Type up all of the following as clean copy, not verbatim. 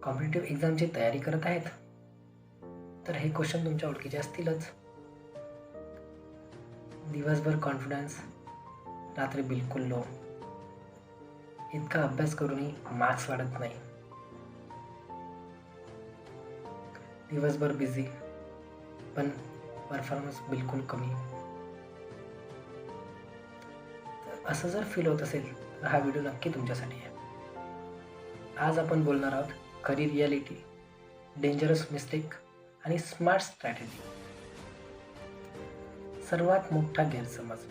Competitive एक्झामची तयारी करत आहेत तर हे क्वेश्चन तुमच्या ओळखीचे असतीलच. दिवसभर कॉन्फिडन्स, रात्री बिलकुल लो. इतका अभ्यास करूनही मार्क्स वाढत नाही. दिवसभर बिझी पण परफॉर्मन्स बिलकुल कमी. तर असं जर फील होत असेल तर हा व्हिडिओ नक्की तुमच्यासाठी आहे. आज आपण बोलणार आहोत खरी रियालिटी, डेंजरस मिस्टेक आणि स्मार्ट स्ट्रॅटेजी. सर्वात मोठा गैरसमज.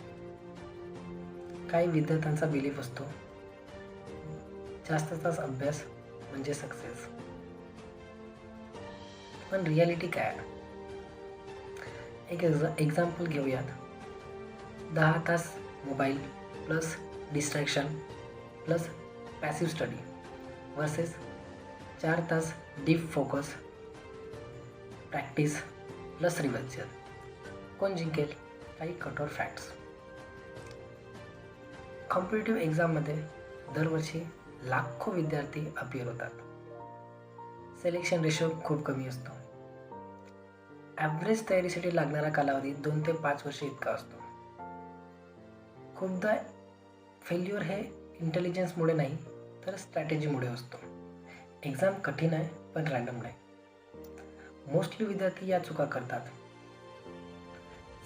काही विद्यार्थ्यांचा बिलीफ असतो जास्त तास अभ्यास म्हणजे सक्सेस. पण रियालिटी काय आहे? एक एक्झाम्पल घेऊयात. 10 तास mobile plus distraction plus passive study versus 4 तास deep focus, practice plus revision. कोण जिंकेल? काही कठोर फॅक्ट्स. कॉम्पिटिटिव्ह एक्झाममध्ये दरवर्षी लाखो विद्यार्थी अपिअर होतात. सिलेक्शन रेशो खूप कमी असतो. ॲव्हरेज तयारीसाठी लागणारा कालावधी 2 ते 5 वर्षे इतका असतो. खूपदा फेल्युअर हे इंटेलिजन्समुळे नाही तर स्ट्रॅटेजीमुळे असतो. एक्झाम कठीण आहे पण रँडम नाही. मोस्टली विद्यार्थी या चुका करतात.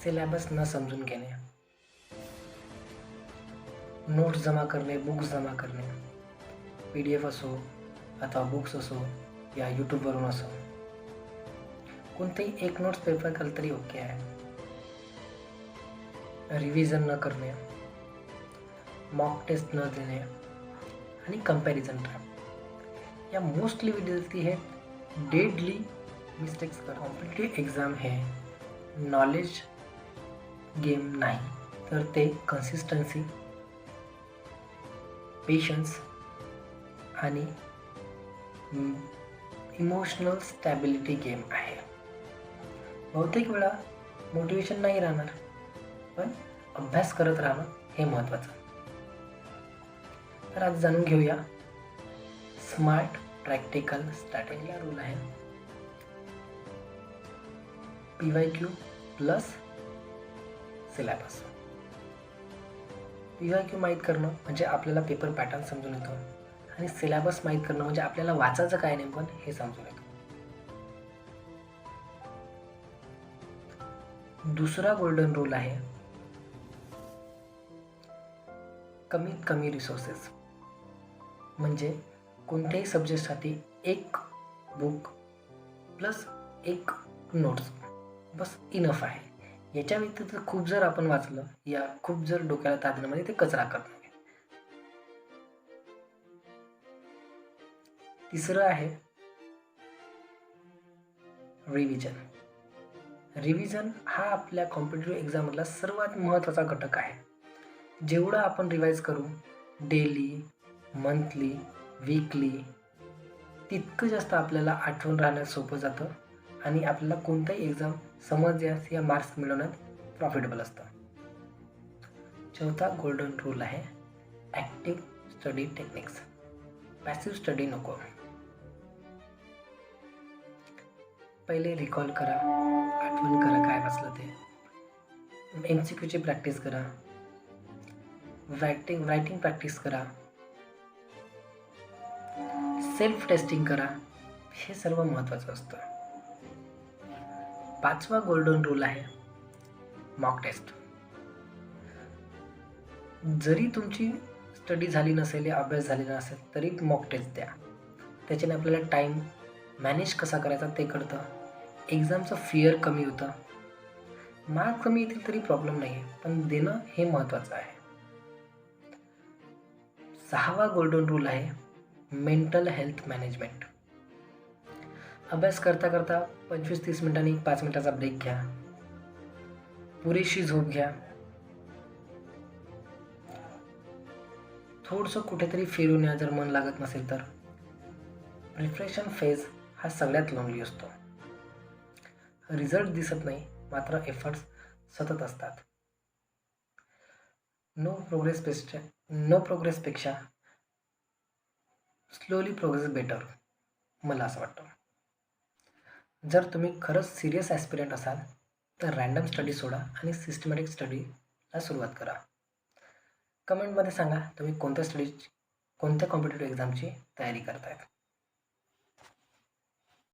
सिलेबस न समजून घेणे, नोट्स जमा करणे, बुक्स जमा करणे, PDF असो अथवा बुक्स असो या यूट्यूबवरून असो, कोणतेही एक नोट्स पेपर केलं तरी ओके आहे. रिव्हिजन न करणे, मॉक टेस्ट न देणे आणि कंपॅरिझन ट्रॅप या मोस्टली विद्यार्थी हे डेडली मिस्टेक्स करतात. कॉम्पिटिटिव्ह एक्झाम हे नॉलेज गेम नाही तर ते कन्सिस्टन्सी, पेशन्स आणि इमोशनल स्टॅबिलिटी गेम आहे. बहुतेक वेळा मोटिवेशन नाही राहणार पण अभ्यास करत राहणं हे महत्त्वाचं. तर आज जाणून घेऊया स्मार्ट प्रॅक्टिकल स्ट्रॅटेजीला. रूल आहे PYQ प्लस सिलेबस. PYQ माहीत करणं म्हणजे आपल्याला पेपर पॅटर्न समजून येतो आणि सिलेबस माहीत करणं म्हणजे आपल्याला वाचायचं काय नेमकं हे समजून येतं. दुसरा गोल्डन रूल आहे कमीत कमी रिसोर्सेस. म्हणजे कोणत्याही सब्जेक्टसाठी एक बुक प्लस एक नोट्स बस इनफ आहे. याच्या व्यतिरिक्त खूप जर आपण वाचलं या खूप जर डोक्याला ताप देण्यामध्ये ते कचरा करणं. तिसरं आहे रिव्हिजन. रिव्हिजन हा आपल्या कॉम्पिटिटिव्ह एक्झाममधला सर्वात महत्त्वाचा घटक आहे. जेवढं आपण रिवाईज करू डेली, मंथली, वीकली, तितकं जास्त आपल्याला आठवण राहण्यास सोपं जातं आणि आपल्याला कोणताही एक्झाम समजण्यास या मार्क्स मिळवण्यात प्रॉफिटेबल असतं. चौथा गोल्डन रूल आहे active study techniques. Passive study नको. पहिले रिकॉल करा, आठवण करा काय वाचलं ते. MCQची प्रॅक्टिस करा, रायटिंग प्रॅक्टिस करा, सेल्फ टेस्टिंग करा. हे सर्व महत्त्वाचं असतं. पाचवा गोल्डन रूल आहे मॉक टेस्ट. जरी तुमची स्टडी झाली नसेल या अभ्यास झालेला नसेल तरी मॉक टेस्ट द्या. त्याच्याने आपल्याला टाईम मॅनेज कसा करायचा ते कळतं. एक्झामचं फिअर कमी होतं. मार्क कमी येतील तरी प्रॉब्लेम नाही आहे पण देणं हे महत्त्वाचं आहे. सहावा गोल्डन रूल आहे मेंटल हेल्थ मॅनेजमेंट. अभ्यास करता करता 25-30 मिनिटांनी 5 मिनिटाचा ब्रेक घ्या. पुरेशी झोप घ्या. थोडंसं कुठेतरी फिरून या जर मन लागत नसेल तर. प्रिपरेशन फेज हा सगळ्यात लोनली असतो. रिझल्ट दिसत नाही मात्र एफर्ट्स सतत असतात. नो प्रोग्रेसपेक्षा स्लोली प्रोग्रेस बेटर. मला असं वाटतं. जर तुम्ही खरंच सिरियस ॲस्पिरंट असाल तर रँडम स्टडी सोडा आणि सिस्टमॅटिक स्टडीला सुरुवात करा. कमेंटमध्ये सांगा तुम्ही कोणत्या कॉम्पिटिटिव्ह एक्झामची तयारी करतायत.